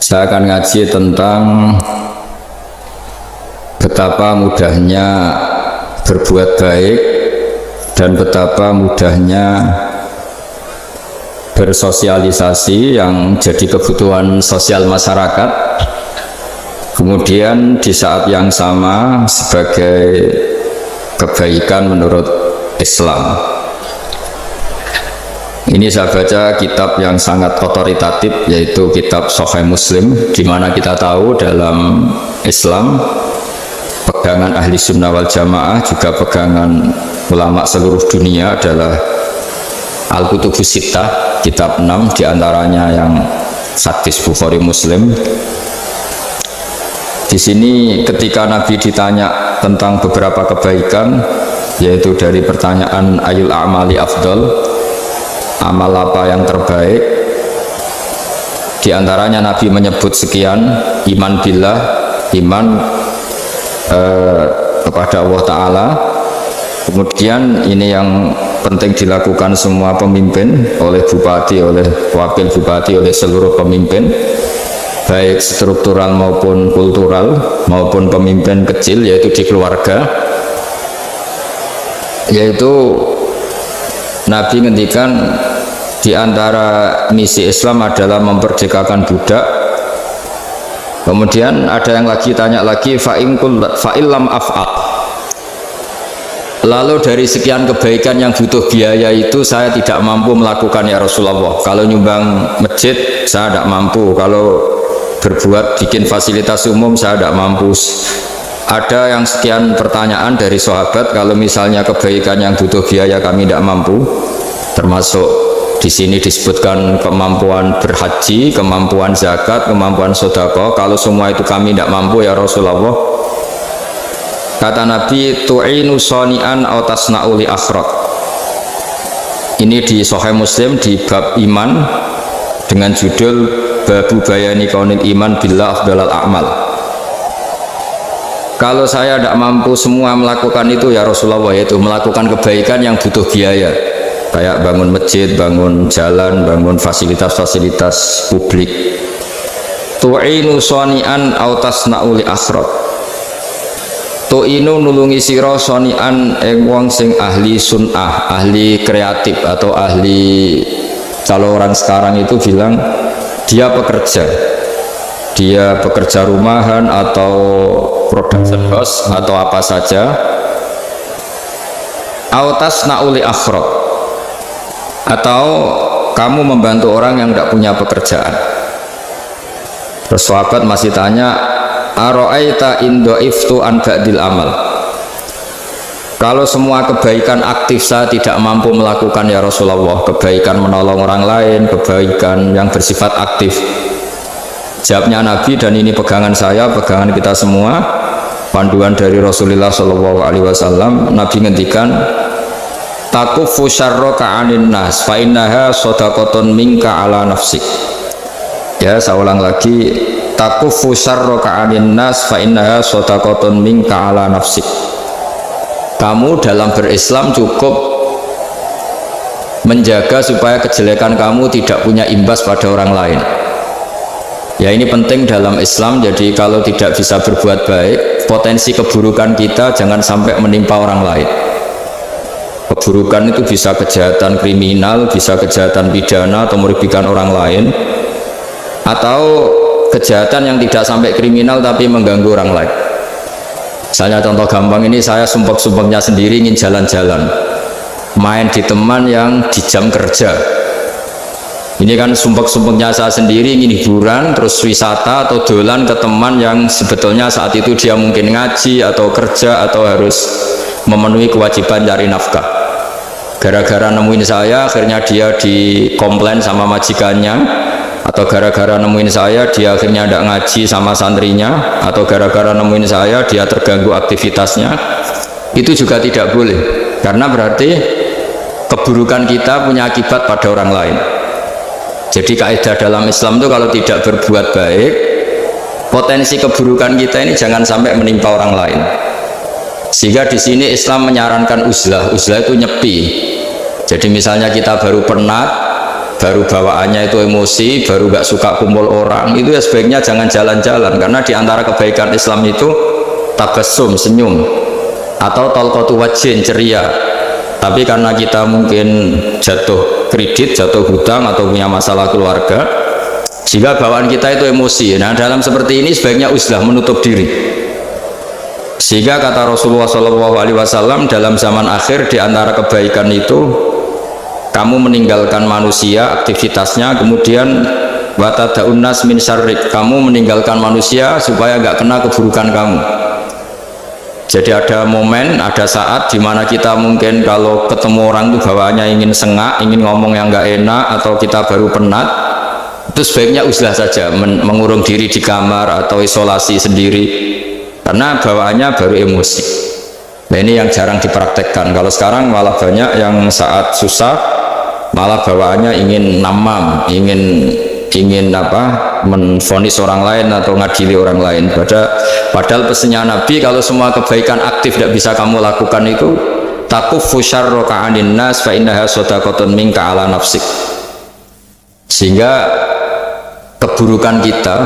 Saya akan ngaji tentang betapa mudahnya berbuat baik dan betapa mudahnya bersosialisasi yang jadi kebutuhan sosial masyarakat. Kemudian di saat yang sama sebagai kebaikan menurut Islam. Ini saya baca kitab yang sangat otoritatif, yaitu kitab Sahih Muslim, di mana kita tahu dalam Islam pegangan ahli sunnah wal jamaah, juga pegangan ulama seluruh dunia adalah Al-Kutubus Sittah, kitab 6 diantaranya yang hadis Bukhari Muslim. Di sini ketika Nabi ditanya tentang beberapa kebaikan, yaitu dari pertanyaan ayul a'mali afdol, amal apa yang terbaik, di antaranya Nabi menyebut sekian: iman billah, iman kepada Allah Ta'ala. Kemudian ini yang penting dilakukan semua pemimpin, oleh bupati, oleh wakil bupati, oleh seluruh pemimpin, baik struktural maupun kultural, maupun pemimpin kecil, yaitu di keluarga. Yaitu Nabi ngendikan di antara misi Islam adalah memperdekakan budak. Kemudian ada yang lagi tanya lagi, fa'illam af'al, lalu dari sekian kebaikan yang butuh biaya itu saya tidak mampu melakukan ya Rasulullah. Kalau nyumbang masjid saya tidak mampu, kalau berbuat bikin fasilitas umum saya tidak mampu. Ada yang sekian pertanyaan dari sahabat, kalau misalnya kebaikan yang butuh biaya kami tidak mampu, termasuk di sini disebutkan kemampuan berhaji, kemampuan zakat, kemampuan sedekah, kalau semua itu kami tidak mampu ya Rasulullah. Kata Nabi, tu'inu shani'an aw tasna'u li akhraq. Ini di Sahih Muslim di bab iman dengan judul Babu Bayani Kaunil Iman Billah Afdalal A'mal. Kalau saya tidak mampu semua melakukan itu ya Rasulullah, yaitu melakukan kebaikan yang butuh biaya, kayak bangun masjid, bangun jalan, bangun fasilitas-fasilitas publik. Tu'inu shani'an aw tasna'u li akhraq. Tu'inu nulungi sira shani'an ing wong sing ahli sun'ah, ahli kreatif, atau ahli, kalau orang sekarang itu bilang dia pekerja rumahan atau production house atau apa saja. Autas nauli akhraq, atau kamu membantu orang yang tidak punya pekerjaan. Terus sahabat masih tanya, aro'aita indo'iftu an ba'dil amal, kalau semua kebaikan aktif saya tidak mampu melakukan ya Rasulullah, kebaikan menolong orang lain, kebaikan yang bersifat aktif. Jawabnya Nabi, dan ini pegangan saya, pegangan kita semua, panduan dari Rasulullah SAW. Nabi ngendikan, takufu syarroka anin nas fa innaha sodakotun minka ala nafsik. Ya, saya ulang lagi, takufu syarroka anin nas fa innaha sodakotun minka ala nafsik. Kamu dalam berislam cukup menjaga supaya kejelekan kamu tidak punya imbas pada orang lain. Ya, ini penting dalam Islam. Jadi kalau tidak bisa berbuat baik, potensi keburukan kita jangan sampai menimpa orang lain. Keburukan itu bisa kejahatan kriminal, bisa kejahatan pidana atau merugikan orang lain, atau kejahatan yang tidak sampai kriminal tapi mengganggu orang lain. Misalnya contoh gampang ini, saya sumpek-sumpeknya sendiri ingin jalan-jalan, main di teman yang di jam kerja. Ini kan sumpek-sumpeknya saya sendiri ingin hiburan, terus wisata atau dolan ke teman yang sebetulnya saat itu dia mungkin ngaji atau kerja atau harus memenuhi kewajiban cari nafkah. Gara-gara nemuin saya akhirnya dia dikomplain sama majikannya, atau gara-gara nemuin saya dia akhirnya tidak ngaji sama santrinya, atau gara-gara nemuin saya dia terganggu aktivitasnya. Itu juga tidak boleh, karena berarti keburukan kita punya akibat pada orang lain. Jadi kaidah dalam Islam itu kalau tidak berbuat baik, potensi keburukan kita ini jangan sampai menimpa orang lain. Sehingga di sini Islam menyarankan uzlah. Uzlah itu nyepi. Jadi misalnya kita baru penat, baru bawaannya itu emosi, baru nggak suka kumpul orang, itu ya sebaiknya jangan jalan-jalan, karena diantara kebaikan Islam itu tabassum, senyum, atau talqatu wajhin, ceria. Tapi karena kita mungkin jatuh kredit, jatuh hutang, atau punya masalah keluarga, sehingga bawaan kita itu emosi. Nah, dalam seperti ini sebaiknya uzlah, menutup diri. Sehingga kata Rasulullah SAW, dalam zaman akhir diantara kebaikan itu kamu meninggalkan manusia aktivitasnya, kemudian watadaun nas min syarrik, kamu meninggalkan manusia supaya nggak kena keburukan kamu. Jadi ada momen, ada saat di mana kita mungkin kalau ketemu orang itu bawaannya ingin sengak, ingin ngomong yang nggak enak, atau kita baru penat, itu sebaiknya uzlah saja, mengurung diri di kamar atau isolasi sendiri, karena bawaannya baru emosi. Nah, ini yang jarang dipraktekkan. Kalau sekarang malah banyak yang saat susah malah bawaannya ingin namam, ingin menvonis orang lain atau ngadili orang lain. Padahal pesannya Nabi, kalau semua kebaikan aktif tidak bisa kamu lakukan itu, takuffu syarraka 'anin nas fa innaha shadaqatun minka 'ala nafsik. Sehingga keburukan kita,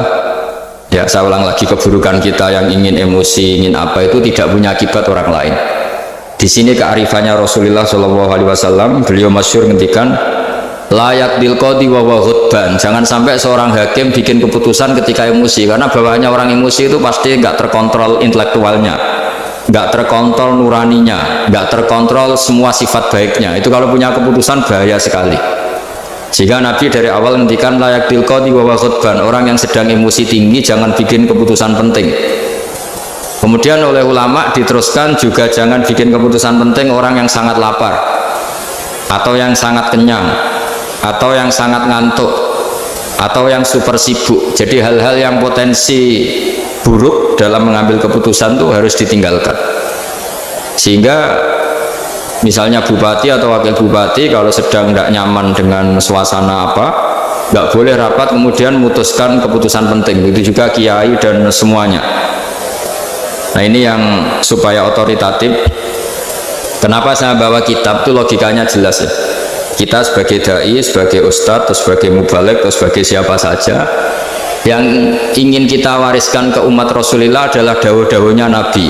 ya saya ulang lagi, keburukan kita yang ingin emosi, ingin apa, itu tidak punya akibat orang lain. Di sini kearifannya Rasulullah SAW, beliau masyhur ngendikan, layak dilqodi wa ghadban. Jangan sampai seorang hakim bikin keputusan ketika emosi, karena bawaannya orang emosi itu pasti nggak terkontrol intelektualnya, nggak terkontrol nuraninya, nggak terkontrol semua sifat baiknya. Itu kalau punya keputusan bahaya sekali. Jika Nabi dari awal ngendikan layak dilqodi wa ghadban, orang yang sedang emosi tinggi jangan bikin keputusan penting. Kemudian oleh ulama diteruskan juga jangan bikin keputusan penting orang yang sangat lapar, atau yang sangat kenyang, atau yang sangat ngantuk, atau yang super sibuk. Jadi hal-hal yang potensi buruk dalam mengambil keputusan itu harus ditinggalkan. Sehingga misalnya bupati atau wakil bupati kalau sedang tidak nyaman dengan suasana apa, nggak boleh rapat kemudian memutuskan keputusan penting. Itu juga kiai dan semuanya. Nah, ini yang supaya otoritatif. Kenapa saya bawa kitab itu logikanya jelas ya. Kita sebagai dai, sebagai ustadz, atau sebagai mubalek, atau sebagai siapa saja, yang ingin kita wariskan ke umat Rasulullah adalah dawuh-dawuhnya Nabi.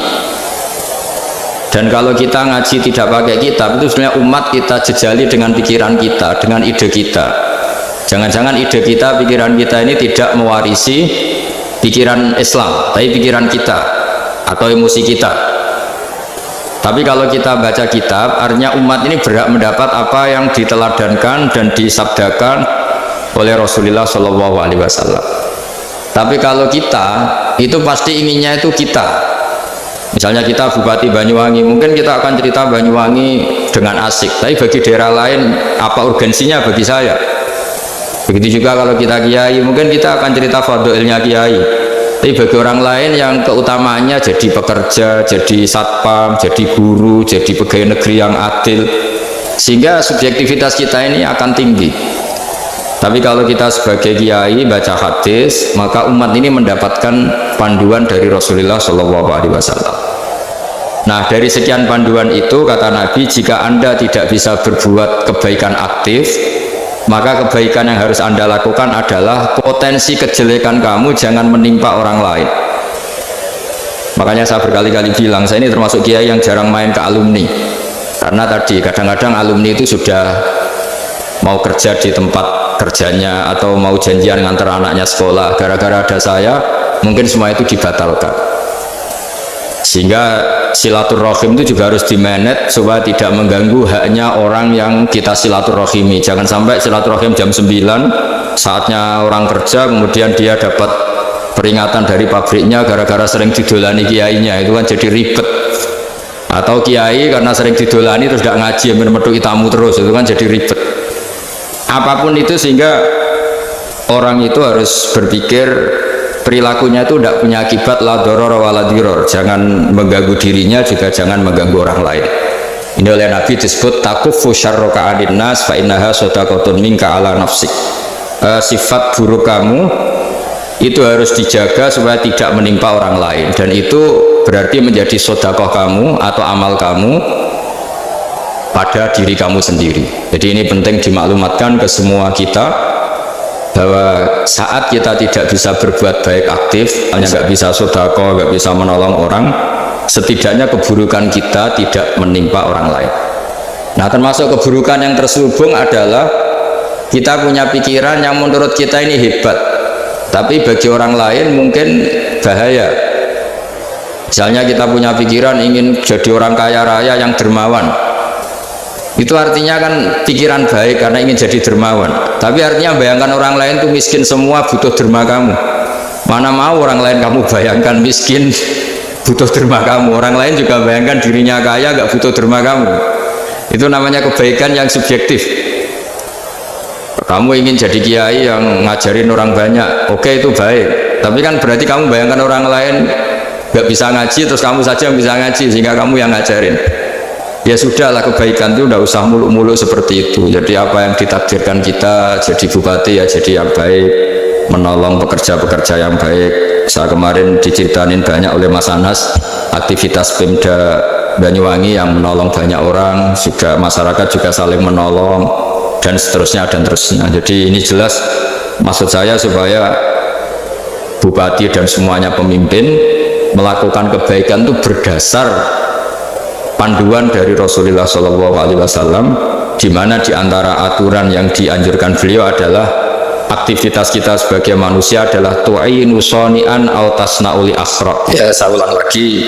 Dan kalau kita ngaji tidak pakai kitab, itu sebenarnya umat kita jejali dengan pikiran kita, dengan ide kita. Jangan-jangan ide kita, pikiran kita ini tidak mewarisi pikiran Islam, tapi pikiran kita atau emosi kita. Tapi kalau kita baca kitab, artinya umat ini berhak mendapat apa yang diteladankan dan disabdakan oleh Rasulullah SAW. Tapi kalau kita, itu pasti inginnya itu kita. Misalnya kita Bupati Banyuwangi, mungkin kita akan cerita Banyuwangi dengan asik, tapi bagi daerah lain apa urgensinya bagi saya. Begitu juga kalau kita kiai, mungkin kita akan cerita fadilnya kiai, tapi bagi orang lain yang keutamaannya jadi pekerja, jadi satpam, jadi guru, jadi pegawai negeri yang adil, sehingga subjektivitas kita ini akan tinggi. Tapi kalau kita sebagai kiai baca hadis, maka umat ini mendapatkan panduan dari Rasulullah SAW. Nah, dari sekian panduan itu kata Nabi, jika Anda tidak bisa berbuat kebaikan aktif, maka kebaikan yang harus Anda lakukan adalah potensi kejelekan kamu jangan menimpa orang lain. Makanya saya berkali-kali bilang, saya ini termasuk kiai yang jarang main ke alumni, karena tadi kadang-kadang alumni itu sudah mau kerja di tempat kerjanya atau mau janjian ngantar anaknya sekolah, gara-gara ada saya mungkin semua itu dibatalkan. Sehingga silaturahim itu juga harus dimanage supaya tidak mengganggu haknya orang yang kita silaturahimi. Jangan sampai silaturahim jam 9 saatnya orang kerja, kemudian dia dapat peringatan dari pabriknya gara-gara sering didolani kiainya, itu kan jadi ribet. Atau kiai karena sering didolani terus tidak ngaji, menutupi tamu terus, itu kan jadi ribet. Apapun itu, sehingga orang itu harus berpikir perilakunya itu tidak punya akibat la doror wa la diror, jangan mengganggu dirinya juga jangan mengganggu orang lain. Ini oleh Nabi disebut takuffu syarraka 'anin nas fa innaha shadaqatun minka 'ala nafsik. Sifat buruk kamu itu harus dijaga supaya tidak menimpa orang lain, dan itu berarti menjadi sedekah kamu atau amal kamu pada diri kamu sendiri. Jadi ini penting dimaklumatkan ke semua kita bahwa saat kita tidak bisa berbuat baik aktif, hanya nggak bisa sedekah, nggak bisa menolong orang, setidaknya keburukan kita tidak menimpa orang lain. Nah, termasuk keburukan yang terselubung adalah kita punya pikiran yang menurut kita ini hebat, tapi bagi orang lain mungkin bahaya. Misalnya kita punya pikiran ingin jadi orang kaya raya yang dermawan, itu artinya kan pikiran baik karena ingin jadi dermawan, tapi artinya bayangkan orang lain tuh miskin semua butuh derma kamu. Mana mau orang lain kamu bayangkan miskin butuh derma kamu, orang lain juga bayangkan dirinya kaya gak butuh derma kamu. Itu namanya kebaikan yang subjektif. Kamu ingin jadi kiai yang ngajarin orang banyak, oke, itu baik, tapi kan berarti kamu bayangkan orang lain gak bisa ngaji terus kamu saja yang bisa ngaji sehingga kamu yang ngajarin. Ya sudahlah, kebaikan itu tidak usah muluk-muluk seperti itu. Jadi apa yang ditakdirkan kita jadi bupati ya jadi yang baik, menolong pekerja-pekerja yang baik. Saya kemarin diceritain banyak oleh Mas Anas aktivitas Pemda Banyuwangi yang menolong banyak orang, juga masyarakat juga saling menolong dan seterusnya dan terusnya. Jadi ini jelas maksud saya supaya bupati dan semuanya pemimpin melakukan kebaikan itu berdasar panduan dari Rasulullah SAW, di mana di antara aturan yang dianjurkan beliau adalah aktivitas kita sebagai manusia adalah tu'inu soni'an au tasna'uli akhra. Ya, saya ulang lagi,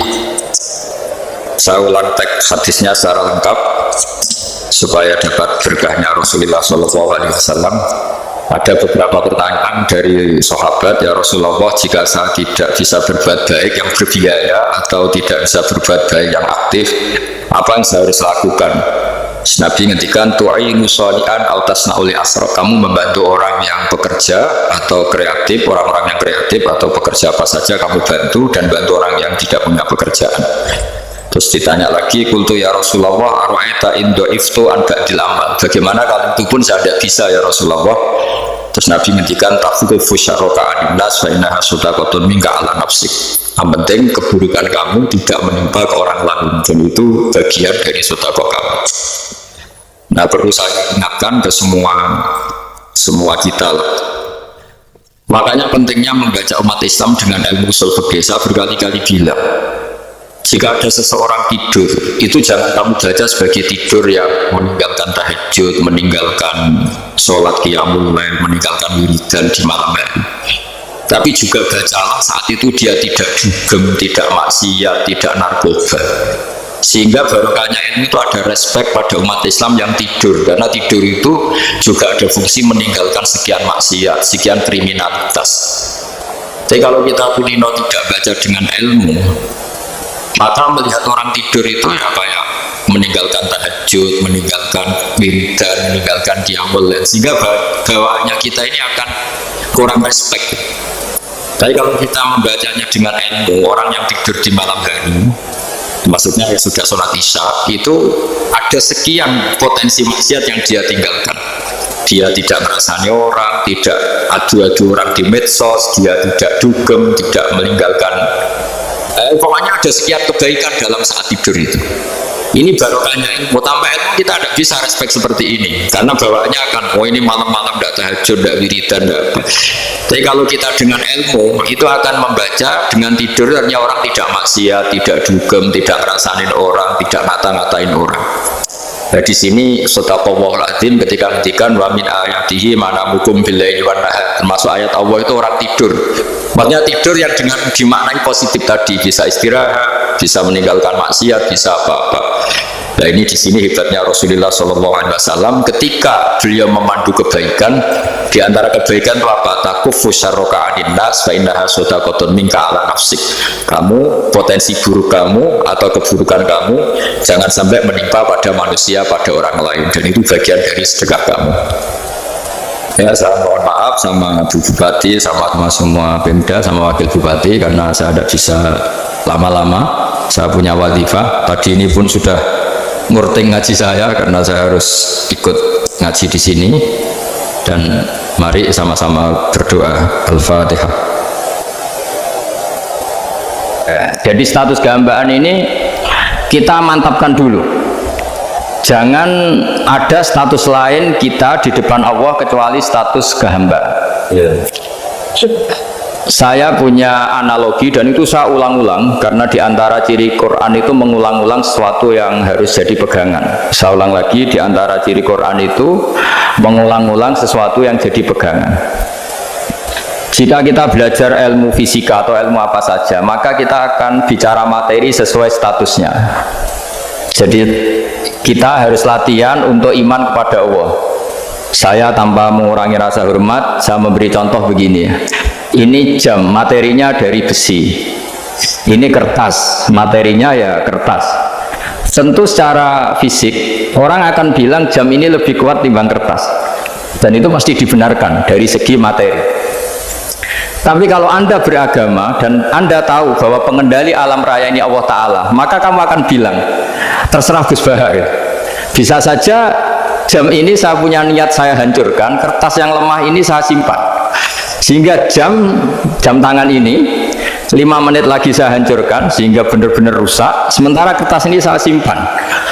saya ulang teks hadisnya secara lengkap supaya dapat berkahnya Rasulullah SAW. Ada beberapa pertanyaan dari sahabat, ya Rasulullah, jika saya tidak bisa berbuat baik yang berbiaya atau tidak bisa berbuat baik yang aktif, apa yang saya harus lakukan? Nabi ngendikan tu'inu sholi'an au tasna'uli asra, kamu membantu orang yang bekerja atau kreatif, orang-orang yang kreatif atau bekerja apa saja kamu bantu, dan bantu orang yang tidak punya pekerjaan. Terus ditanya lagi, qultu ya Rasulullah ara'aita in dha'iftu an ba'dil amal, bagaimana kalau itu pun saya tidak bisa ya Rasulullah? Terus Nabi ngendikan takhudhu syarraka anin nas fa innaha sadaqatun minka ala nafsik, yang penting keburukan kamu tidak menimpa ke orang lain, dan itu bagian dari sedekah kamu. Nah, perlu saya ingatkan ke semua kita lah. Makanya pentingnya membaca umat Islam dengan ilmu ushul fikih. Saya berkali-kali bilang, jika ada seseorang tidur, itu jangan kamu baca sebagai tidur yang meninggalkan tahajud, meninggalkan sholat qiyamul lail, meninggalkan wiridan di malam hari. Tapi juga bacalah saat itu dia tidak dugem, tidak maksiat, tidak narkoba. Sehingga barokahnya ilmu itu ada respek pada umat Islam yang tidur, karena tidur itu juga ada fungsi meninggalkan sekian maksiat, sekian kriminalitas. Jadi kalau kita kulino tidak baca dengan ilmu, maka melihat orang tidur itu ya kayak meninggalkan tahajud, meninggalkan wiridan, meninggalkan qiyamul lail, sehingga bawaannya kita ini akan kurang respect. Tapi kalau kita membacanya dengan ilmu, orang yang tidur di malam hari, maksudnya ya sudah sholat isya, itu ada sekian potensi maksiat yang dia tinggalkan. Dia tidak merasani orang, tidak adu-adu orang di medsos, dia tidak dugem, tidak meninggalkan pokoknya ada sekian kebaikan dalam saat tidur itu. Ini barokahnya ilmu. Tanpa ilmu kita tidak bisa respect seperti ini, karena bawaannya akan, oh ini malam-malam tidak tahajud, tidak wiridan, tidak apa. Tapi kalau kita dengan ilmu, itu akan membaca dengan tidur, artinya orang tidak maksiat, tidak dugem, tidak ngerasain orang, tidak ngata-ngatain orang. Nah, di sini sadaqallahul azim ketika ngendikan wa min ayatihi manamukum billaili wan nahar, termasuk ayat Allah itu orang tidur. Maksudnya tidur yang dengan dimaknai positif tadi, bisa istirahat, bisa meninggalkan maksiat, bisa apa-apa. Nah, ini di sini hebatnya Rasulullah SAW ketika beliau memandu kebaikan. Di antara kebaikan itu apa? Takufu syarroka anin nas fa innaha sadaqatun minka ala nafsik. Kamu, potensi buruk kamu atau keburukan kamu jangan sampai menimpa pada manusia, pada orang lain, dan itu bagian dari sedekah kamu. Ya, saya mohon maaf sama Bu Bupati, sama semua Pemda, sama Wakil Bupati, karena saya tidak bisa lama-lama. Saya punya wadifah. Tadi ini pun sudah ngurting ngaji saya karena saya harus ikut ngaji di sini. Dan mari sama-sama berdoa. Al-Fatihah. Jadi status gambaan ini kita mantapkan dulu. Jangan ada status lain kita di depan Allah kecuali status kehamba. Saya punya analogi dan itu saya ulang-ulang karena di antara ciri Quran itu mengulang-ulang sesuatu yang harus jadi pegangan. Saya ulang lagi, di antara ciri Quran itu mengulang-ulang sesuatu yang jadi pegangan. Jika kita belajar ilmu fisika atau ilmu apa saja, maka kita akan bicara materi sesuai statusnya. Jadi kita harus latihan untuk iman kepada Allah. Saya tanpa mengurangi rasa hormat, saya memberi contoh begini. Ini jam, materinya dari besi. Ini kertas, materinya ya kertas. Tentu secara fisik, orang akan bilang jam ini lebih kuat timbang kertas. Dan itu pasti dibenarkan dari segi materi. Tapi kalau Anda beragama dan Anda tahu bahwa pengendali alam raya ini Allah Ta'ala, maka kamu akan bilang, terserah Gus Bahar. Bisa saja jam ini saya punya niat saya hancurkan, kertas yang lemah ini saya simpan. Sehingga jam tangan ini 5 menit lagi saya hancurkan sehingga benar-benar rusak, sementara kertas ini saya simpan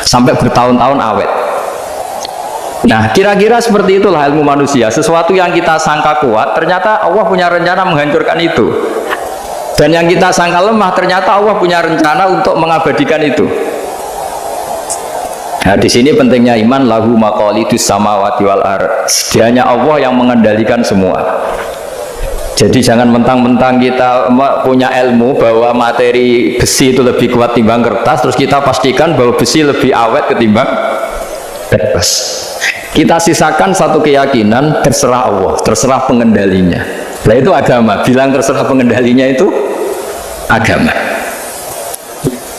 sampai bertahun-tahun awet. Nah, kira-kira seperti itulah ilmu manusia. Sesuatu yang kita sangka kuat, ternyata Allah punya rencana menghancurkan itu. Dan yang kita sangka lemah, ternyata Allah punya rencana untuk mengabadikan itu. Nah, di sini pentingnya iman, lahu maqalidus samawati wal ardh. Dianya Allah yang mengendalikan semua. Jadi jangan mentang-mentang kita punya ilmu bahwa materi besi itu lebih kuat timbang kertas, terus kita pastikan bahwa besi lebih awet ketimbang kertas. Kita sisakan satu keyakinan, terserah Allah, terserah pengendalinya. Nah, itu agama. Bilang terserah pengendalinya itu agama.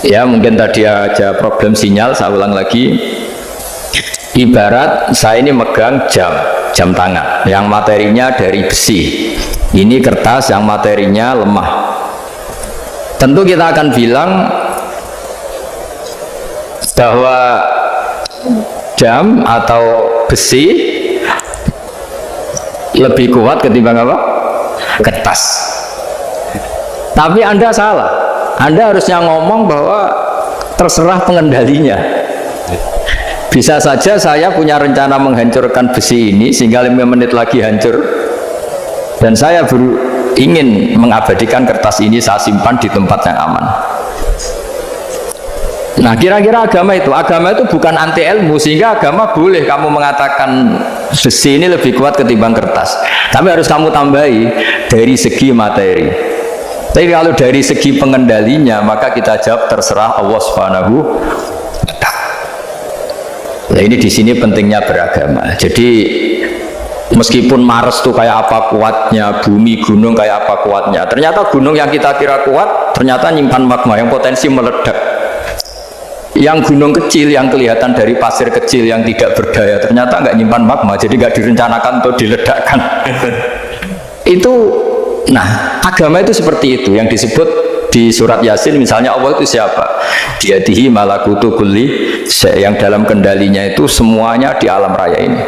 Ya, mungkin tadi aja problem sinyal, saya ulang lagi. Ibarat saya ini megang jam tangan yang materinya dari besi. Ini kertas yang materinya lemah. Tentu kita akan bilang bahwa jam atau besi lebih kuat ketimbang apa? Kertas. Tapi Anda salah. Anda harusnya ngomong bahwa terserah pengendalinya. Bisa saja saya punya rencana menghancurkan besi ini sehingga 5 menit lagi hancur. Dan saya ingin mengabadikan kertas ini, saya simpan di tempat yang aman. Nah, kira-kira agama itu bukan anti ilmu, sehingga agama boleh kamu mengatakan besi ini lebih kuat ketimbang kertas. Tapi harus kamu tambahi dari segi materi. Tapi kalau dari segi pengendalinya, maka kita jawab terserah Allah Subhanahu wa ta'ala. Nah, ini di sini pentingnya beragama. Jadi meskipun Mars tuh kayak apa kuatnya, bumi gunung kayak apa kuatnya, ternyata gunung yang kita kira kuat ternyata nyimpan magma yang potensi meledak. Yang gunung kecil yang kelihatan dari pasir kecil yang tidak berdaya ternyata nggak nyimpan magma, jadi nggak direncanakan untuk diledakkan. Itu, nah agama itu seperti itu yang disebut di surat Yasin misalnya. Allah itu siapa? Biyadihi malakutu kulli, yang dalam kendalinya itu semuanya di alam raya ini.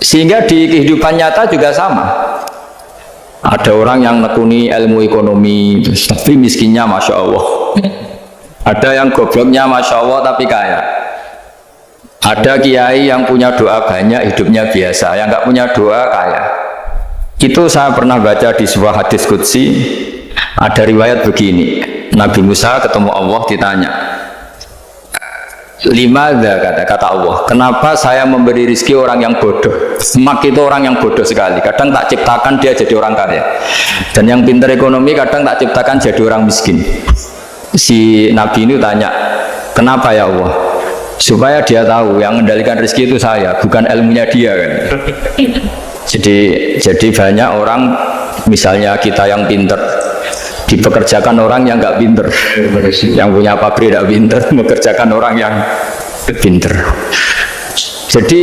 Sehingga di kehidupan nyata juga sama. Ada orang yang nekuni ilmu ekonomi tapi miskinnya Masya Allah. Ada yang gobloknya Masya Allah tapi kaya. Ada kiai yang punya doa banyak, hidupnya biasa. Yang nggak punya doa kaya. Itu saya pernah baca di sebuah hadis qudsi. Ada riwayat begini, Nabi Musa ketemu Allah, ditanya, Limadha, kata Allah, kenapa saya memberi rezeki orang yang bodoh? Semak itu orang yang bodoh sekali. Kadang tak ciptakan dia jadi orang kaya, dan yang pintar ekonomi kadang tak ciptakan jadi orang miskin. Si Nabi ini tanya, kenapa ya Allah? Supaya dia tahu yang mengendalikan rezeki itu saya, bukan ilmunya dia kan. Jadi banyak orang, misalnya kita yang pintar dipekerjakan orang yang nggak pinter, yang punya pabrik tidak pinter mengerjakan orang yang pinter. Jadi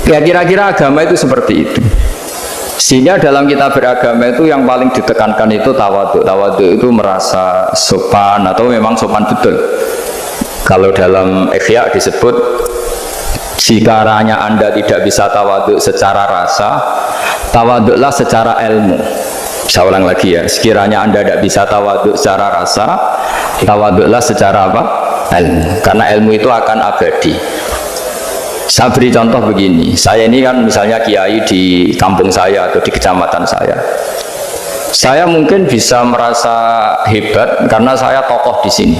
ya kira-kira agama itu seperti itu. Sehingga dalam kita beragama itu yang paling ditekankan itu tawadhu. Tawadhu itu merasa sopan atau memang sopan betul. Kalau dalam Ihya disebut, jika Anda tidak bisa tawadhu secara rasa, tawadhulah secara ilmu. Saya ulang lagi ya, sekiranya Anda tidak bisa tawadhu secara rasa, tawadhulah secara apa? ilmu, karena ilmu itu akan abadi. Saya beri contoh begini, saya ini kan misalnya kiai di kampung saya atau di kecamatan saya mungkin bisa merasa hebat karena saya tokoh di sini.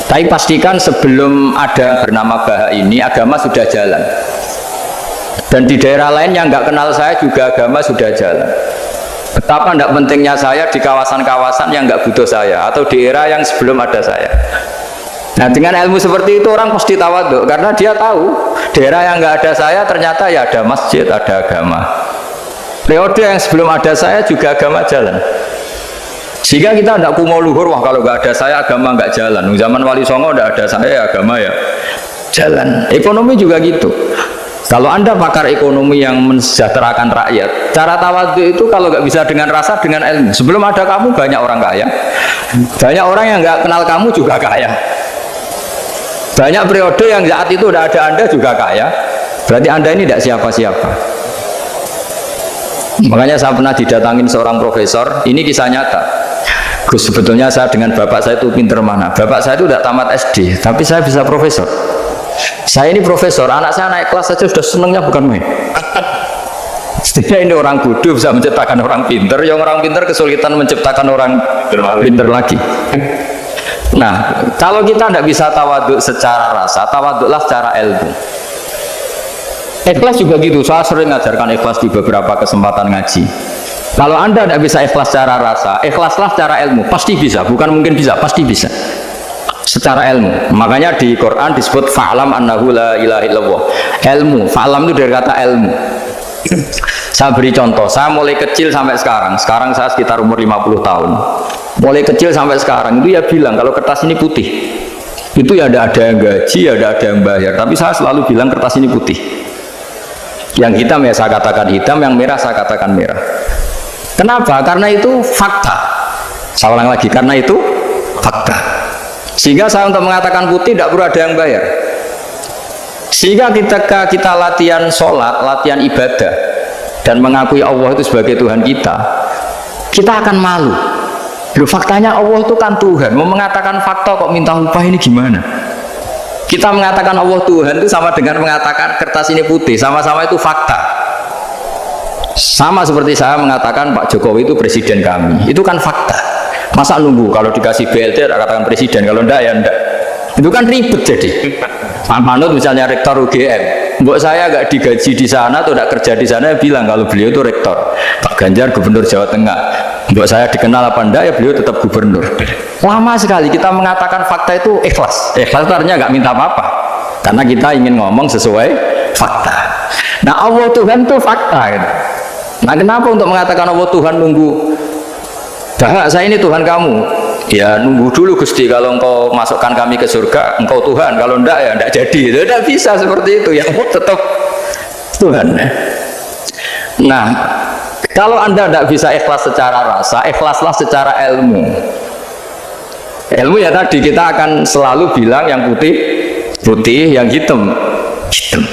Tapi pastikan sebelum ada bernama Baha ini, agama sudah jalan. Dan di daerah lain yang nggak kenal saya juga agama sudah jalan. Betapa tidak pentingnya saya di kawasan-kawasan yang nggak butuh saya, atau di era yang sebelum ada saya. Nah, dengan ilmu seperti itu orang pasti tawaduk karena dia tahu daerah yang nggak ada saya ternyata ya ada masjid, ada agama. Periode yang sebelum ada saya juga agama jalan. Sehingga kita tidak kumo luhur, wah kalau nggak ada saya agama nggak jalan. Zaman Wali Songo tidak ada saya agama ya jalan. Ekonomi juga gitu. Kalau Anda pakar ekonomi yang mensejahterakan rakyat, cara tawaduk itu kalau nggak bisa dengan rasa, dengan ilmu. Sebelum ada kamu banyak orang kaya, banyak orang yang nggak kenal kamu juga kaya. Banyak periode yang saat itu udah ada Anda juga kaya, berarti Anda ini tidak siapa-siapa. Makanya saya pernah didatangin seorang profesor, ini kisah nyata. Gus, sebetulnya saya dengan bapak saya itu pinter mana? Bapak saya itu tidak tamat SD, tapi saya bisa profesor. Saya ini profesor, anak saya naik kelas saja sudah senengnya bukan main. Setidaknya ini orang bodoh bisa menciptakan orang pinter, yang orang pinter kesulitan menciptakan orang pinter lagi. Nah, kalau kita tidak bisa tawaduk secara rasa, tawaduklah secara ilmu. Ikhlas juga gitu, saya sering mengajarkan ikhlas di beberapa kesempatan ngaji. Kalau Anda tidak bisa ikhlas secara rasa, ikhlaslah secara ilmu, pasti bisa, bukan mungkin bisa, pasti bisa. Secara ilmu, makanya di Quran disebut fa'lam annahu la ilaha illallah. Ilmu, fa'lam itu dari kata ilmu. Saya beri contoh, saya mulai kecil sampai sekarang saya sekitar umur 50 tahun. Mulai kecil sampai sekarang itu ya bilang kalau kertas ini putih. Itu ya ada yang gaji, ada yang bayar, tapi saya selalu bilang kertas ini putih. Yang hitam ya saya katakan hitam, yang merah saya katakan merah. Kenapa? Karena itu fakta. Saya ulang lagi, karena itu fakta. Sehingga saya untuk mengatakan putih tidak perlu ada yang bayar. Sehingga ketika kita latihan sholat, latihan ibadah, dan mengakui Allah itu sebagai Tuhan kita akan malu. Loh, faktanya Allah itu kan Tuhan. Mau mengatakan fakta kok minta upah, ini gimana? Kita mengatakan Allah Tuhan itu sama dengan mengatakan kertas ini putih, sama-sama itu fakta. Sama seperti saya mengatakan Pak Jokowi itu presiden kami, itu kan fakta. Masa nunggu kalau dikasih BLT katakan presiden, kalau enggak ya enggak. Itu kan ribet jadi. Pak Manut misalnya rektor UGM, mbok saya enggak digaji di sana atau enggak kerja di sana, bilang kalau beliau itu rektor. Pak Ganjar gubernur Jawa Tengah, mbok saya dikenal apa enggak ya beliau tetap gubernur. Lama sekali kita mengatakan fakta itu ikhlas. Ikhlas itu artinya enggak minta apa-apa, karena kita ingin ngomong sesuai fakta. Nah, Allah Tuhan itu fakta gitu. Nah, kenapa untuk mengatakan Allah Tuhan nunggu? Dah, saya ini Tuhan kamu. Ya nunggu dulu Gusti, kalau engkau masukkan kami ke surga, engkau Tuhan. Kalau enggak ya enggak jadi. Itu tidak bisa seperti itu. Ya tetap Tuhan. Nah, kalau Anda tidak bisa ikhlas secara rasa, ikhlaslah secara ilmu. Ilmu ya tadi kita akan selalu bilang yang putih putih, yang hitam hitam.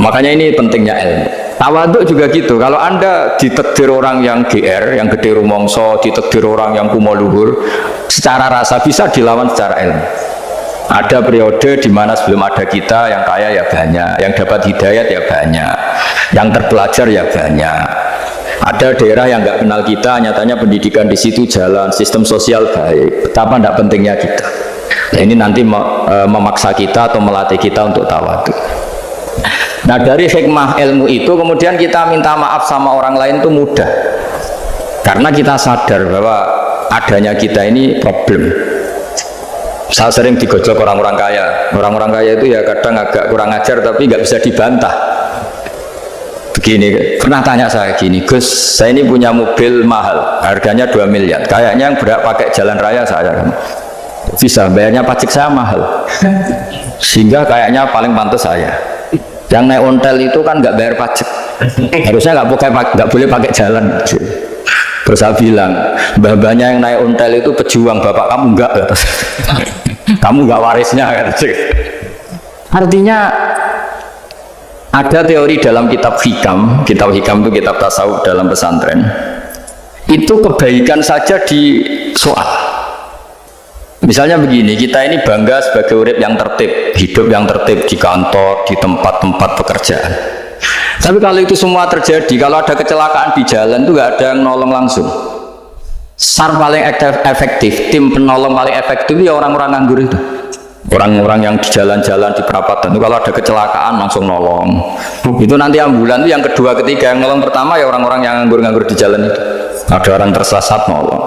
Makanya ini pentingnya ilmu. Tawaduk juga gitu. Kalau Anda ditakdir orang yang GR, yang gede rumongso, ditakdir orang yang kumo luhur, secara rasa bisa dilawan secara ilmu. Ada periode di mana sebelum ada kita yang kaya ya banyak, yang dapat hidayat ya banyak, yang terpelajar ya banyak. Ada daerah yang nggak kenal kita, nyatanya pendidikan di situ jalan, sistem sosial baik. Betapa tidak pentingnya kita. Nah, ini nanti memaksa kita atau melatih kita untuk tawaduk. Nah, dari hikmah ilmu itu kemudian kita minta maaf sama orang lain itu mudah, karena kita sadar bahwa adanya kita ini problem. Saya sering digojok orang-orang kaya. Orang-orang kaya itu ya kadang agak kurang ajar tapi nggak bisa dibantah. Begini, pernah tanya saya gini, Gus, saya ini punya mobil mahal, harganya 2 miliar, kayaknya yang berak pakai jalan raya saya kan bisa, bayarnya pajak saya mahal, sehingga kayaknya paling pantas saya. Yang naik ontel itu kan nggak bayar pajak, harusnya nggak boleh pakai jalan. Terus saya bilang, mbah-mbahnya yang naik ontel itu pejuang, bapak kamu enggak, kamu nggak warisnya. Artinya ada teori dalam kitab hikam itu kitab tasawuf dalam pesantren, itu kebaikan saja di soal. Misalnya begini, kita ini bangga sebagai urip yang tertib, hidup yang tertib di kantor, di tempat-tempat pekerjaan. Tapi kalau itu semua terjadi, kalau ada kecelakaan di jalan itu nggak ada yang nolong langsung. SAR paling efektif, tim penolong paling efektif ya orang-orang nganggur itu. Orang-orang yang di jalan-jalan di perapatan itu kalau ada kecelakaan langsung nolong. Itu nanti ambulan itu yang kedua, ketiga. Yang nolong pertama ya orang-orang yang nganggur-nganggur di jalan itu. Ada orang tersesat nolong.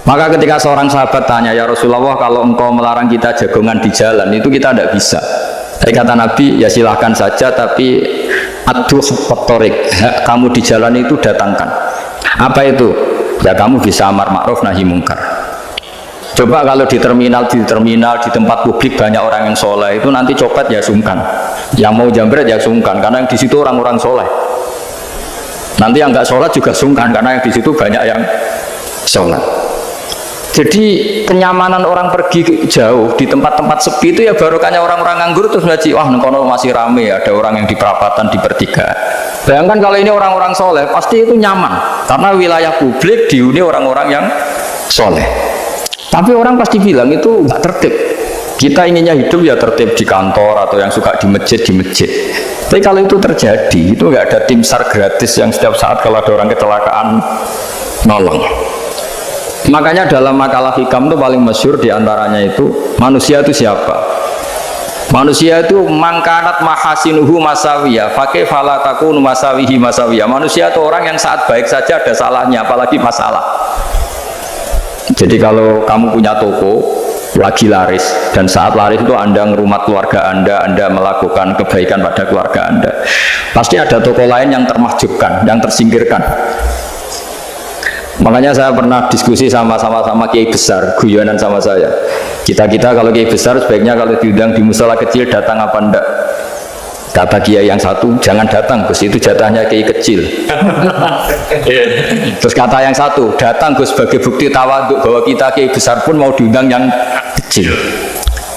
Maka ketika seorang sahabat tanya, ya Rasulullah, kalau engkau melarang kita jagongan di jalan itu kita tidak bisa. Tapi kata Nabi, ya silahkan saja, tapi aduh faktorik, kamu di jalan itu datangkan. Apa itu? Ya kamu bisa amar ma'ruf nahi mungkar. Coba kalau di terminal, di tempat publik banyak orang yang soleh, itu nanti copet ya sungkan, yang mau jambret ya sungkan, karena yang di situ orang-orang soleh. Nanti yang nggak sholat juga sungkan, karena yang di situ banyak yang sholat. Jadi kenyamanan orang pergi jauh di tempat-tempat sepi itu ya barokahnya orang-orang nganggur terus ngaji, wah nengkono masih rame, ada orang yang di perapatan, di pertigaan. Bayangkan kalau ini orang-orang soleh, pasti itu nyaman, karena wilayah publik dihuni orang-orang yang soleh. Tapi orang pasti bilang itu nggak tertib. Kita inginnya hidup ya tertib di kantor atau yang suka di masjid, di masjid. Tapi kalau itu terjadi, itu nggak ada tim SAR gratis yang setiap saat kalau ada orang kecelakaan nolong. Makanya dalam makalah hikam itu paling masyhur diantaranya itu, manusia itu siapa? Manusia itu mangkanat mahasinuhu masawiyah, fakih falatakun masawihi masawiyah. Manusia itu orang yang saat baik saja ada salahnya, apalagi masalah. Jadi kalau kamu punya toko lagi laris, dan saat laris itu Anda ngerumat keluarga Anda melakukan kebaikan pada keluarga Anda, pasti ada toko lain yang termahjubkan, yang tersingkirkan. Makanya saya pernah diskusi sama kiai besar, guyonan sama saya. Kita kalau kiai besar sebaiknya kalau diundang di musola kecil datang apa enggak? Kata kiai yang satu, jangan datang Gus, itu jatahnya kiai kecil. Terus kata yang satu, datang Gus sebagai bukti tawaduk bahwa kita kiai besar pun mau diundang yang kecil.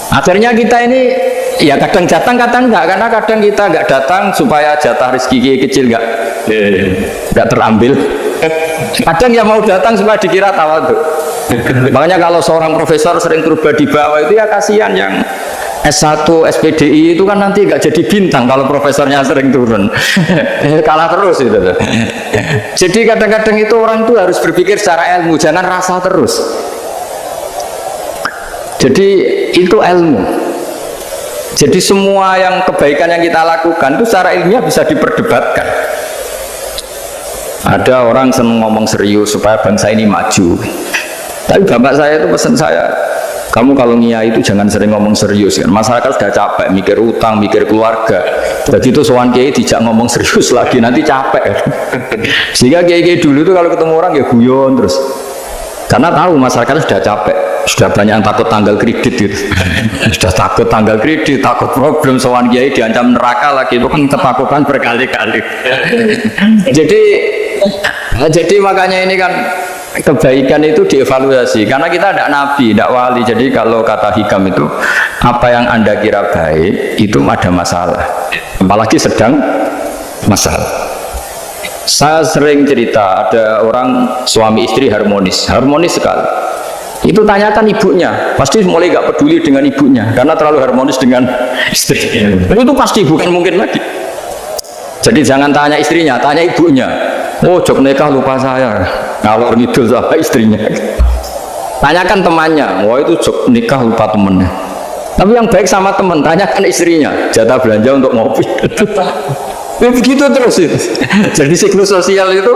Akhirnya kita ini ya kadang datang kadang enggak, karena kadang kita enggak datang supaya jatah rezeki kiai kecil enggak terambil. Kadang yang mau datang supaya dikira tawaduk. Makanya kalau seorang profesor sering berubah di bawah itu ya kasihan yang S1, SPDI itu kan nanti nggak jadi bintang kalau profesornya sering turun. Kalah terus itu. Jadi kadang-kadang itu orang itu harus berpikir secara ilmu, jangan rasa terus. Jadi itu ilmu. Jadi semua yang kebaikan yang kita lakukan itu secara ilmiah bisa diperdebatkan. Ada orang senang ngomong serius supaya bangsa ini maju. Tapi bapak saya itu pesan saya, kamu kalau ngiyai itu jangan sering ngomong serius kan. Masyarakat sudah capek mikir utang, mikir keluarga. Jadi itu sowan kiai dijak ngomong serius lagi nanti capek. Sehingga kiai dulu itu kalau ketemu orang ya guyon terus. Karena tahu masyarakat sudah capek. Sudah banyak yang takut tanggal kredit gitu. Sudah takut tanggal kredit, takut problem sowan kiai diancam neraka lagi, itu kan ketakutan berkali-kali. Jadi makanya ini kan kebaikan itu dievaluasi, karena kita tidak nabi, tidak wali. Jadi kalau kata hikam itu, apa yang Anda kira baik itu ada masalah, apalagi sedang masalah. Saya sering cerita ada orang suami istri harmonis sekali. Itu tanyakan ibunya, pasti mulai gak peduli dengan ibunya karena terlalu harmonis dengan istri. Itu pasti bukan mungkin lagi. Jadi jangan tanya istrinya, tanya ibunya. Oh, jok nikah lupa saya, ngalor ngidul sama istrinya. Tanyakan temannya, wah itu jok nikah lupa temennya. Tapi yang baik sama teman, tanyakan istrinya, jatah belanja untuk ngopi. Begitu terus itu. Jadi siklus sosial itu.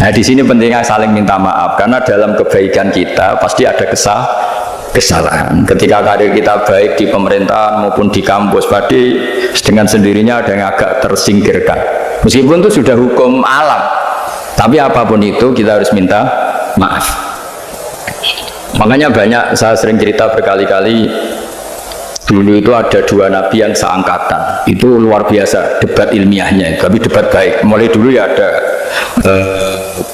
Nah di sini pentingnya saling minta maaf, karena dalam kebaikan kita pasti ada kesalahan. Ketika karir kita baik di pemerintahan maupun di kampus, pasti dengan sendirinya ada yang agak tersingkirkan. Meskipun itu sudah hukum alam, tapi apapun itu kita harus minta maaf. Makanya banyak, saya sering cerita berkali-kali, dulu itu ada dua nabi yang seangkatan, itu luar biasa debat ilmiahnya, tapi debat baik. Mulai dulu ya ada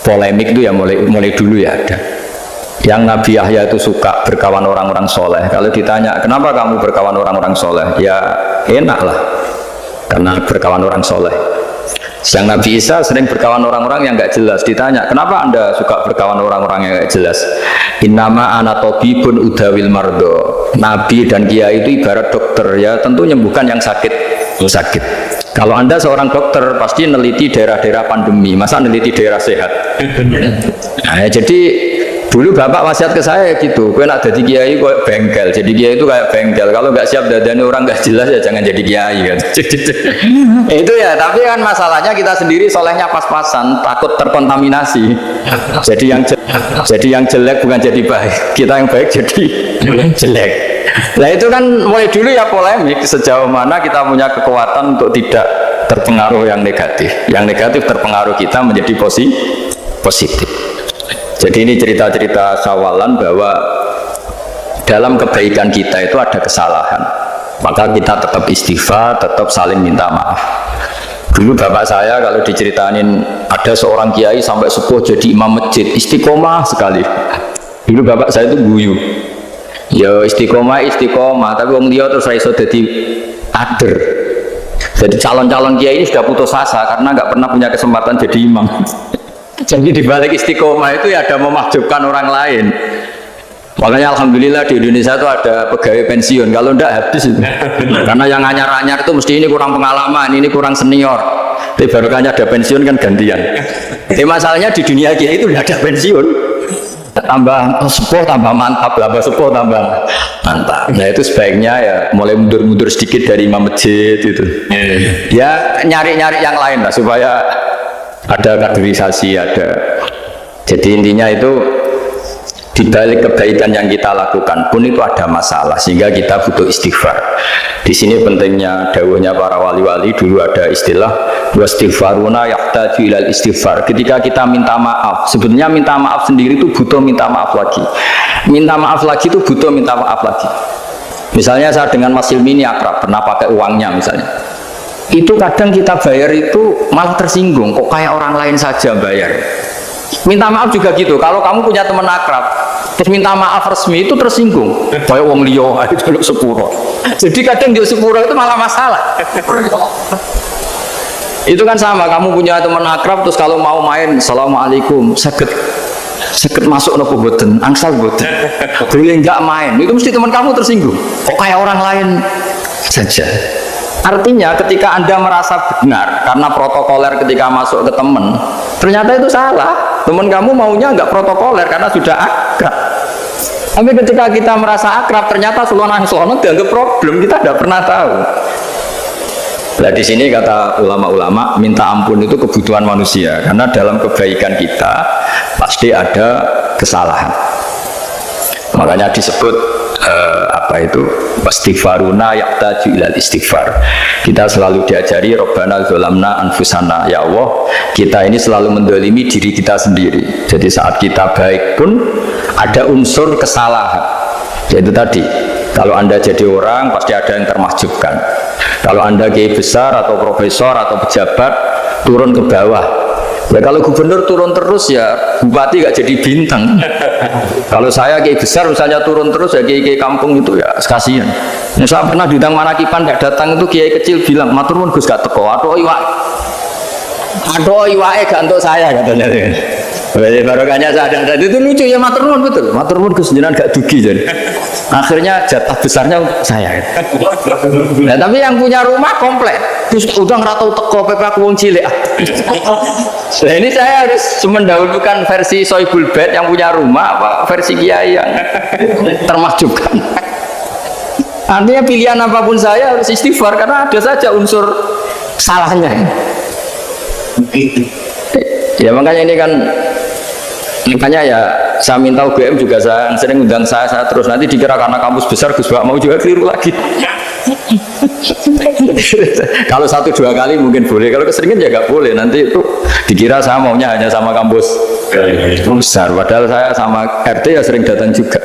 polemik itu ya, mulai dulu ya ada. Yang Nabi Yahya itu suka berkawan orang-orang soleh. Kalau ditanya kenapa kamu berkawan orang-orang soleh, ya enak lah, karena berkawan orang soleh. Yang Nabi Isa sering berkawan orang-orang yang nggak jelas. Ditanya, kenapa anda suka berkawan orang-orang yang nggak jelas? Innama ana tabibun udawil mardo. Nabi dan kiai itu ibarat dokter, ya tentu menyembuhkan yang sakit. Kalau anda seorang dokter pasti neliti daerah-daerah pandemi, masa neliti daerah sehat? Nah, jadi dulu bapak wasiat ke saya gitu, gue nak jadi kiai kok bengkel, jadi kiai itu kayak bengkel, kalau nggak siap dadani orang nggak jelas ya jangan jadi kiai kan. Itu ya, tapi kan masalahnya kita sendiri solehnya pas-pasan, takut terkontaminasi. Jadi yang jelek bukan jadi baik, kita yang baik jadi jelek. Nah itu kan mulai dulu ya polemik, sejauh mana kita punya kekuatan untuk tidak terpengaruh yang negatif terpengaruh kita menjadi positif. Jadi ini cerita-cerita sawalan bahwa dalam kebaikan kita itu ada kesalahan, maka kita tetap istighfar, tetap saling minta maaf. Dulu bapak saya kalau diceritain ada seorang kiai sampai sepuh jadi imam masjid, istiqomah sekali. Dulu bapak saya itu guyu, ya istiqomah, tapi wong liya terus iso dadi ader. Jadi calon-calon kiai ini sudah putus asa karena nggak pernah punya kesempatan jadi imam. Jadi di balik istiqomah itu ya ada memakjubkan orang lain. Makanya alhamdulillah di Indonesia itu ada pegawai pensiun. Kalau enggak habis itu. Karena yang anyar-anyar itu mesti ini kurang pengalaman, ini kurang senior. Tapi barokahnya ada pensiun kan gantian. Tapi masalahnya di dunia kita itu tidak ada pensiun. Tambah sepuh tambah mantap, tambah sepuh tambah mantap. Nah itu sebaiknya ya mulai mundur-mundur sedikit dari imam masjid itu. Ya nyari-nyari yang lain lah supaya ada kaderisasi, ada. Jadi intinya itu di balik kebaikan yang kita lakukan pun itu ada masalah, sehingga kita butuh istighfar. Di sini pentingnya dawuhnya para wali-wali. Dulu ada istilah wastighfaruna yahtaju ilal istighfar. Ketika kita minta maaf, sebetulnya minta maaf sendiri itu butuh minta maaf lagi. Minta maaf lagi itu butuh minta maaf lagi. Misalnya saya dengan Mas Hilmi ini akrab, pernah pakai uangnya misalnya. Itu kadang kita bayar itu malah tersinggung, kok kayak orang lain saja bayar. Minta maaf juga gitu, kalau kamu punya teman akrab terus minta maaf resmi itu tersinggung, kayak wong liya itu jaluk sepuro. Jadi kadang jaluk sepuro itu malah masalah. Itu kan sama, kamu punya teman akrab terus kalau mau main assalamualaikum sakit masuk nopo boten, angsal boten, boleh nggak main, itu mesti teman kamu tersinggung, kok kayak orang lain saja. Artinya ketika Anda merasa benar karena protokoler ketika masuk ke teman, ternyata itu salah. Teman kamu maunya nggak protokoler karena sudah akrab. Tapi ketika kita merasa akrab, ternyata selonang-selonang dianggap problem, kita tidak pernah tahu. Nah di sini kata ulama-ulama, minta ampun itu kebutuhan manusia, karena dalam kebaikan kita pasti ada kesalahan. Makanya disebut wastighfaruna yahtaju ilal istighfar. Kita selalu diajari Rabbana dzalamna anfusana, ya Allah kita ini selalu mendolimi diri kita sendiri. Jadi saat kita baik pun ada unsur kesalahan. Yaitu tadi, kalau Anda jadi orang pasti ada yang termahjubkan. Kalau Anda kiai besar atau profesor atau pejabat turun ke bawah, ya kalau gubernur turun terus ya bupati gak jadi bintang. Kalau saya kiai besar misalnya turun terus ya kiai kampung itu ya kasihan. Saya pernah diundang Manakipan gak datang itu kiai kecil bilang matur nuwun Gus gak teko, aduh iwake gak untuk saya katanya. Jadi barokahnya saya ada itu lucu ya, matur nuwun betul. Matur nuwun Gus jenengan gak dugi jadi. Akhirnya jatah besarnya untuk saya. Nah, tapi yang punya rumah komplek. Terus udah ngeratau teko PP aku wong cilik. Nah, ini saya harus mendahulukan versi Soibul Bait yang punya rumah apa versi kiai yang termahjubkan. Artinya pilihan apapun saya harus istighfar karena ada saja unsur salahnya. Ya makanya ini kan, makanya ya saya minta UGM juga, saya sering undang saya terus, nanti dikira karena kampus besar Gus Bak mau juga keliru lagi. Kalau 1-2 kali mungkin boleh, kalau keseringan ya nggak boleh, nanti itu dikira saya maunya hanya sama kampus besar, padahal saya sama RT ya sering datang juga.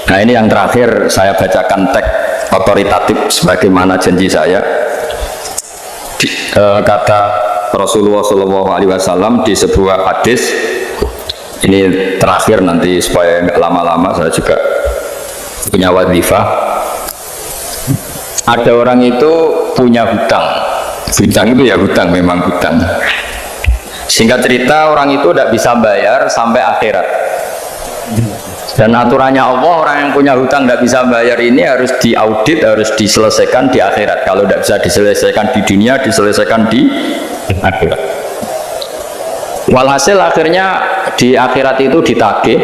Nah ini yang terakhir saya bacakan teks otoritatif sebagaimana janji saya. Kata Rasulullah SAW di sebuah hadis, ini terakhir nanti supaya nggak lama-lama, saya juga punya wadifah. Ada orang itu punya hutang Hutang itu ya hutang, memang hutang. Singkat cerita, orang itu tidak bisa bayar sampai akhirat. Dan aturannya Allah, orang yang punya hutang tidak bisa bayar ini harus diaudit, harus diselesaikan di akhirat. Kalau tidak bisa diselesaikan di dunia, diselesaikan di akhirat. Walhasil akhirnya di akhirat itu ditagih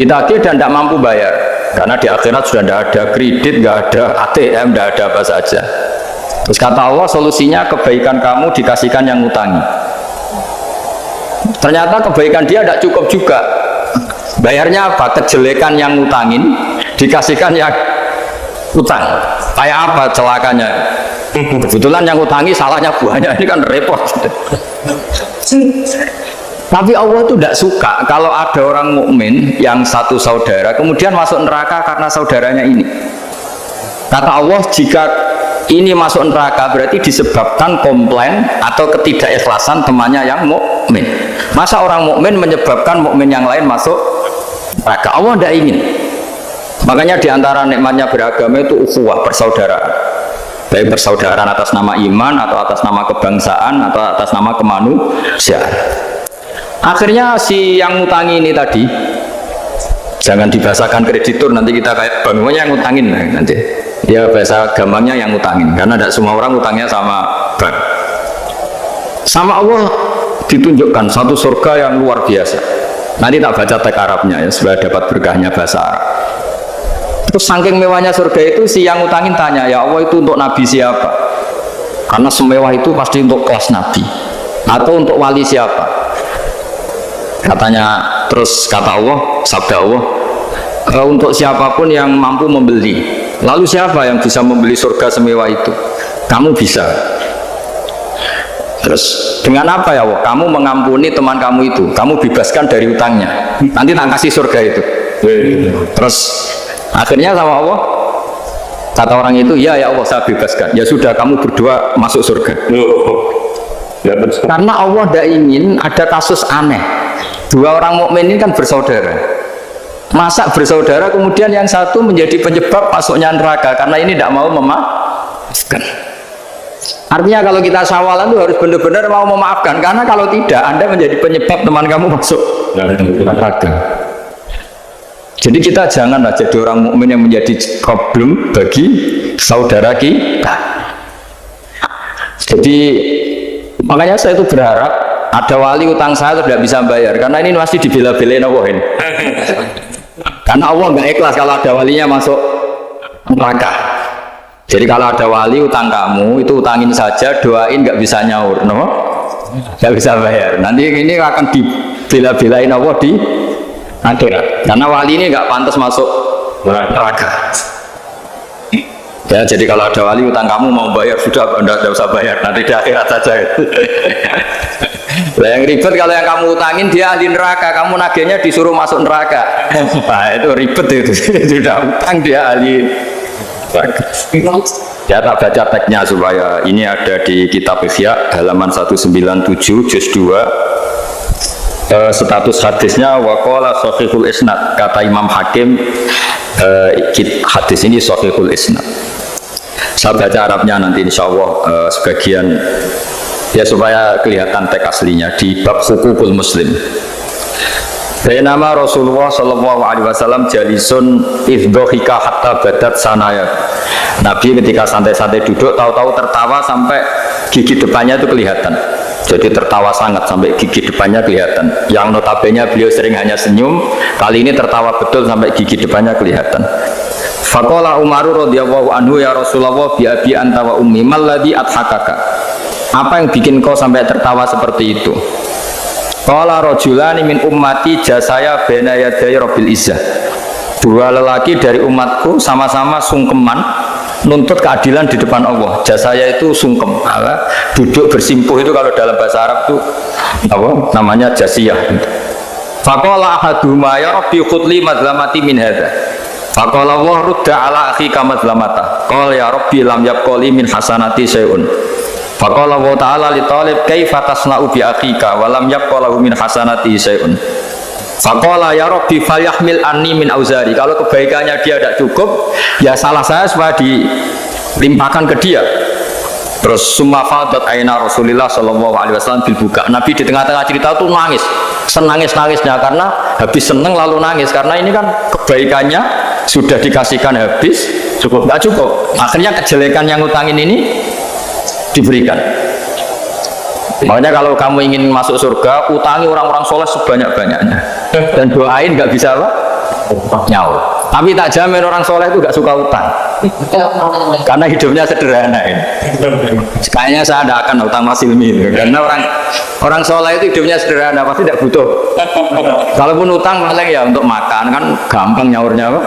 dan tidak mampu bayar. Karena di akhirat sudah tidak ada kredit, tidak ada ATM, tidak ada apa saja. Terus kata Allah, solusinya kebaikan kamu dikasihkan yang ngutangi. Ternyata kebaikan dia tidak cukup juga. Bayarnya apa? Kejelekan yang ngutangin dikasihkan yang utang. Kayak apa celakanya? Kebetulan yang ngutangi salahnya banyak, ini kan repot. Tapi Allah itu tidak suka kalau ada orang mukmin yang satu saudara kemudian masuk neraka karena saudaranya ini. Kata Allah, jika ini masuk neraka berarti disebabkan komplain atau ketidakikhlasan temannya yang mukmin. Masa orang mukmin menyebabkan mukmin yang lain masuk neraka? Allah tidak ingin. Makanya diantara nikmatnya beragama itu ukhuwah, persaudaraan. Baik persaudaraan atas nama iman atau atas nama kebangsaan atau atas nama kemanusiaan. Akhirnya si yang ngutangi ini tadi, jangan dibahasakan kreditur, nanti kita kayak bangunnya yang ngutangin nanti. Ya bahasa gampangnya yang ngutangin, karena tidak semua orang ngutangnya sama bank. Sama Allah ditunjukkan satu surga yang luar biasa. Nanti tak baca teks Arabnya ya, supaya dapat berkahnya bahasa Arab. Terus saking mewahnya surga itu, si yang ngutangin tanya, ya Allah itu untuk nabi siapa? Karena semewah itu pasti untuk kelas nabi. Atau untuk wali siapa? Katanya, terus kata Allah, sabda Allah, untuk siapapun yang mampu membeli. Lalu siapa yang bisa membeli surga semewah itu? Kamu bisa. Terus dengan apa ya Allah? Kamu mengampuni teman kamu itu, kamu bebaskan dari hutangnya. Nanti tak kasih surga itu. Terus akhirnya sama Allah, kata orang itu, ya Allah saya bebaskan. Ya sudah, kamu berdua masuk surga. Karena Allah tidak ingin ada kasus aneh. Dua orang mukmin ini kan bersaudara. Masa bersaudara kemudian yang satu menjadi penyebab masuknya neraka karena ini tidak mau memaafkan. Artinya kalau kita sawalan itu harus benar-benar mau memaafkan, karena kalau tidak Anda menjadi penyebab teman kamu masuk neraka. Jadi kita janganlah jadi orang mukmin yang menjadi problem bagi saudara kita. Jadi makanya saya itu berharap ada wali utang saya tidak bisa bayar, karena ini masih dibela-belain Allah ini. Karena Allah nggak ikhlas kalau ada walinya masuk neraka. Jadi kalau ada wali utang kamu, itu utangin saja, doain, nggak bisa nyaur, no? Nggak bisa bayar. Nanti ini akan dibela-belain Allah di akhirat. Karena wali ini nggak pantas masuk neraka. Ya, jadi kalau ada wali utang kamu mau bayar, sudah tidak usah bayar, nanti di akhirat saja. Nah, yang ribet kalau yang kamu utangin dia ahli neraka, kamu nagihnya disuruh masuk neraka. Nah, itu ribet itu. Sudah utang dia ahli neraka. Ya, tak baca teksnya supaya ini ada di kitab Ihya halaman 197 juz 2. Status hadisnya waqala sahihul isnad, kata Imam Hakim, hadis ini sahihul isnad. Saya baca Arabnya nanti insya Allah sebagian ya supaya kelihatan teks aslinya di bab hukukul muslim. Bainama Rasulullah sallallahu alaihi wasallam jalisun idhika hatta badat sanaya. Nabi ketika santai-santai duduk tahu-tahu tertawa sampai gigi depannya itu kelihatan. Jadi tertawa sangat sampai gigi depannya kelihatan. Yang notabene beliau sering hanya senyum, kali ini tertawa betul sampai gigi depannya kelihatan. Faqala Umar radhiyallahu anhu, ya Rasulullah bi abi anta wa ummi mal ladzi adhakaka. Apa yang bikin kau sampai tertawa seperti itu? Qala rajulani min ummati jasaya baina yaday rabbil izzah. Dua lelaki dari umatku sama-sama sungkeman nuntut keadilan di depan Allah. Jasaya itu sungkem, duduk bersimpuh itu kalau dalam bahasa Arab itu apa? Namanya jasiyah. Faqala ahaduhuma ya rabbi khudli madlamati min hadza. Faqala wa rudda ala akhika madlamata. Qala ya rabbi lam yabqali min hasanati syai'un. Faqala wa ta'ala li talib kaifa tasna'u bi akhika wa lam yabqalahu min hasanati syai'un. Faqala ya rabbi falyahmil anni min auzari. Kalau kebaikannya dia tidak cukup, ya salah saya supaya dilimpahkan ke dia. Terus summa fadat aina Rasulillah sallallahu alaihi wasallam bil buka. Nabi di tengah-tengah cerita tuh nangis. Senangis-nangisnya karena habis seneng lalu nangis karena ini kan kebaikannya sudah dikasihkan habis cukup nggak cukup. Akhirnya kejelekan yang ngutangin ini diberikan. Makanya kalau kamu ingin masuk surga, utangi orang-orang soleh sebanyak-banyaknya dan doain nggak bisa apa? Nyaur. Tapi tak jamin orang soleh itu nggak suka utang karena hidupnya sederhana ini. Kayaknya saya tidak akan utang Mas Ilmi itu. Karena orang soleh itu hidupnya sederhana, pasti tidak butuh. Kalaupun utang paling ya untuk makan kan gampang nyaurnya apa?